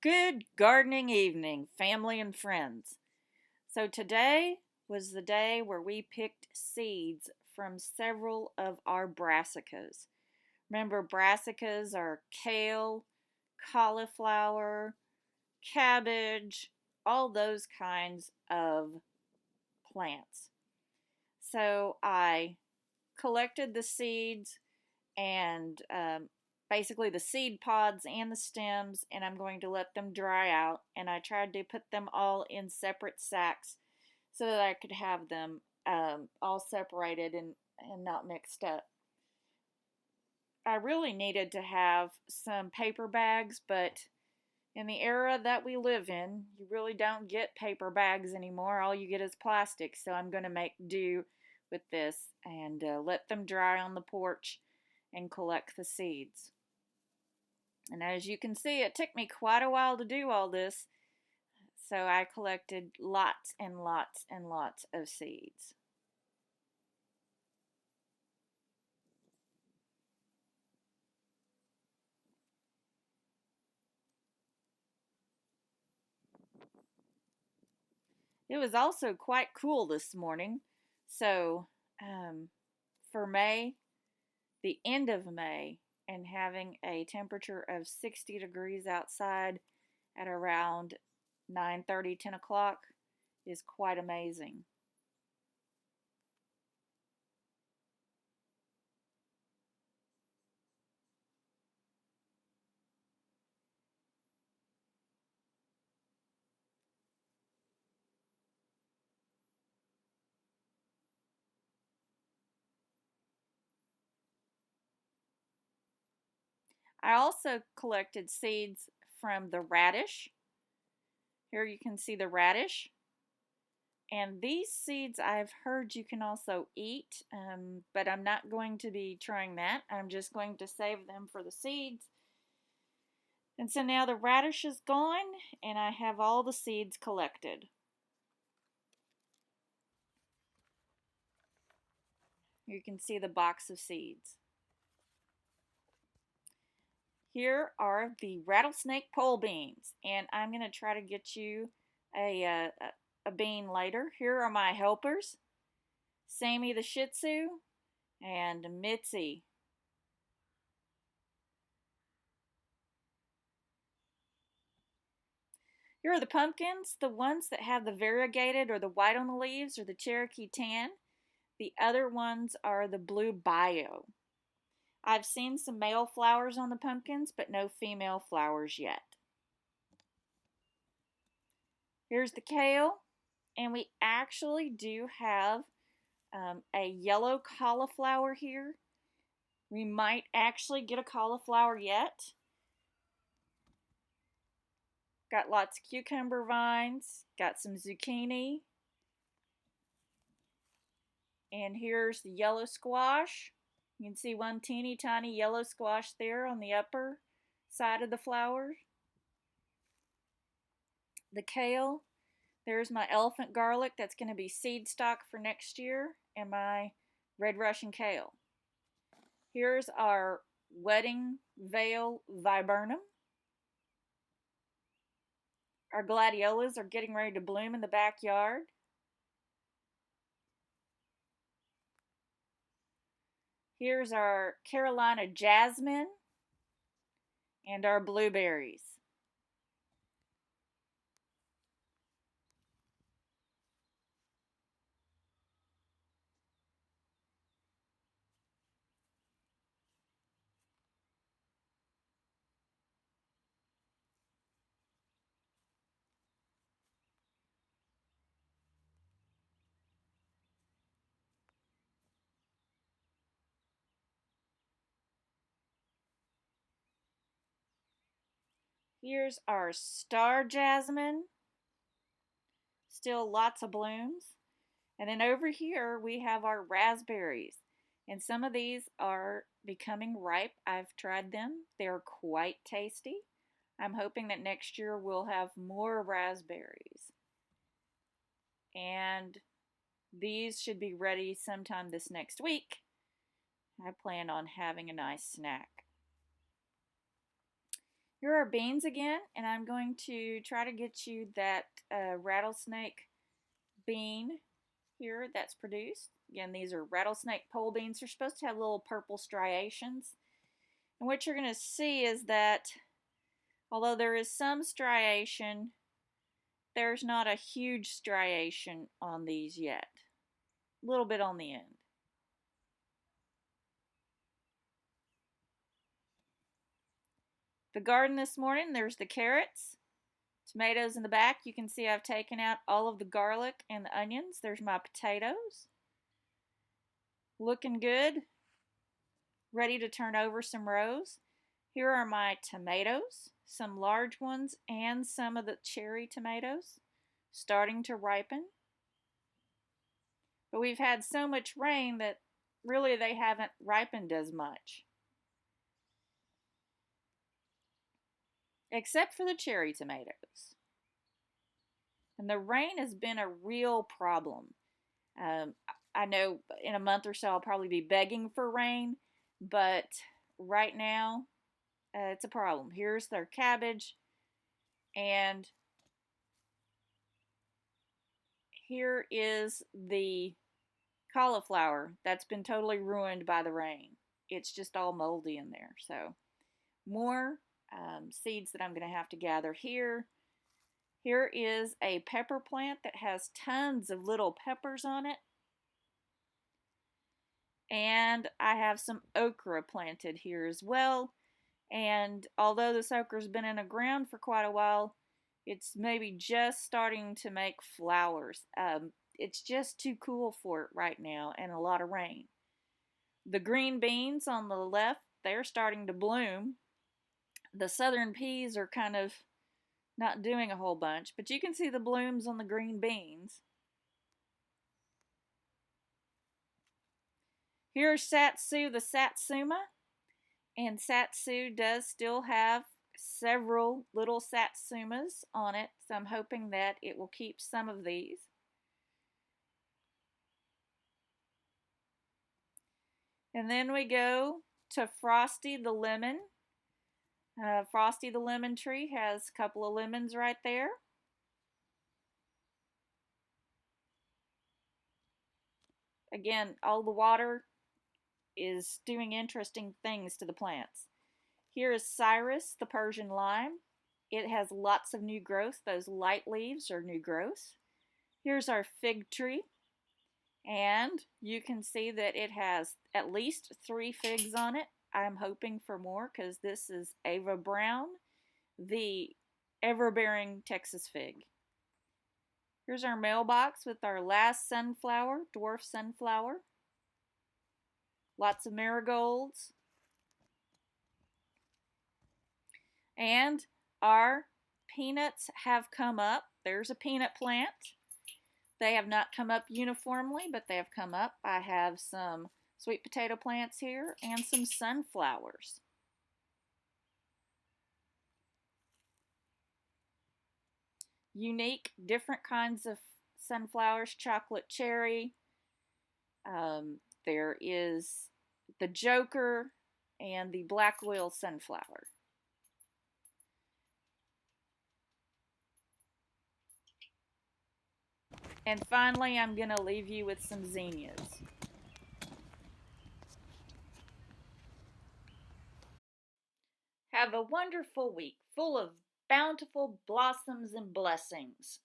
Good gardening evening, family and friends. So today was the day where we picked seeds from several of our brassicas. Remember, brassicas are kale, cauliflower, cabbage, all those kinds of plants. So I collected the seeds and basically the seed pods and the stems, and I'm going to let them dry out. And I tried to put them all in separate sacks so that I could have them all separated and not mixed up. I really needed to have some paper bags, but in the era that we live in, you really don't get paper bags anymore. All you get is plastic. So I'm going to make do with this and let them dry on the porch and collect the seeds. And as you can see, it took me quite a while to do all this. So I collected lots and lots and lots of seeds. It was also quite cool this morning. So um, for May, the end of May, and having a temperature of 60 degrees outside at around 9:30, 10 o'clock is quite amazing. I also collected seeds from the radish. Here you can see the radish. And these seeds I've heard you can also eat, but I'm not going to be trying that. I'm just going to save them for the seeds. And so now the radish is gone, and I have all the seeds collected. You can see the box of seeds. Here are the rattlesnake pole beans, and I'm going to try to get you a bean later. Here are my helpers, Sammy the Shih Tzu and Mitzi. Here are the pumpkins. The ones that have the variegated or the white on the leaves are the Cherokee Tan. The other ones are the Blue Bio. I've seen some male flowers on the pumpkins, but no female flowers yet. Here's the kale, and we actually do have a yellow cauliflower here. We might actually get a cauliflower yet. Got lots of cucumber vines, got some zucchini, and here's the yellow squash. You can see one teeny tiny yellow squash there on the upper side of the flower. The kale, there's my elephant garlic that's going to be seed stock for next year, and my red Russian kale. Here's our wedding veil viburnum. Our gladiolas are getting ready to bloom in the backyard. Here's our Carolina jasmine and our blueberries. Here's our star jasmine. Still lots of blooms. And then over here we have our raspberries. And some of these are becoming ripe. I've tried them. They're quite tasty. I'm hoping that next year we'll have more raspberries. And these should be ready sometime this next week. I plan on having a nice snack. Here are beans again, and I'm going to try to get you that rattlesnake bean here that's produced. Again, these are rattlesnake pole beans. They're supposed to have little purple striations. And what you're going to see is that although there is some striation, there's not a huge striation on these yet. A little bit on the end. The garden this morning, there's the carrots, tomatoes in the back. You can see I've taken out all of the garlic and the onions. There's my potatoes. Looking good. Ready to turn over some rows. Here are my tomatoes, some large ones and some of the cherry tomatoes starting to ripen. But we've had so much rain that really they haven't ripened as much. Except for the cherry tomatoes. And the rain has been a real problem. I know in a month or so I'll probably be begging for rain, but right now it's a problem. Here's their cabbage, and here is the cauliflower that's been totally ruined by the rain. It's just all moldy in there. So more seeds that I'm going to have to gather here. Here is a pepper plant that has tons of little peppers on it. And I have some okra planted here as well. And although this okra's been in the ground for quite a while, it's maybe just starting to make flowers. It's just too cool for it right now and a lot of rain. The green beans on the left, they're starting to bloom. The southern peas are kind of not doing a whole bunch, but you can see the blooms on the green beans. Here's Satsu, the Satsuma, and Satsu does still have several little Satsumas on it, so I'm hoping that it will keep some of these. And then we go to Frosty the Lemon. Frosty the Lemon Tree has a couple of lemons right there. Again, all the water is doing interesting things to the plants. Here is Cyrus, the Persian lime. It has lots of new growth. Those light leaves are new growth. Here's our fig tree. And you can see that it has at least 3 figs on it. I'm hoping for more because this is Eva Brown, the Everbearing Texas fig. Here's our mailbox with our last sunflower, dwarf sunflower. Lots of marigolds. And our peanuts have come up. There's a peanut plant. They have not come up uniformly, but they have come up. I have some sweet potato plants here and some sunflowers. Unique, different kinds of sunflowers, chocolate cherry. There is the Joker and the black oil sunflower. And finally, I'm going to leave you with some zinnias. Have a wonderful week full of bountiful blossoms and blessings.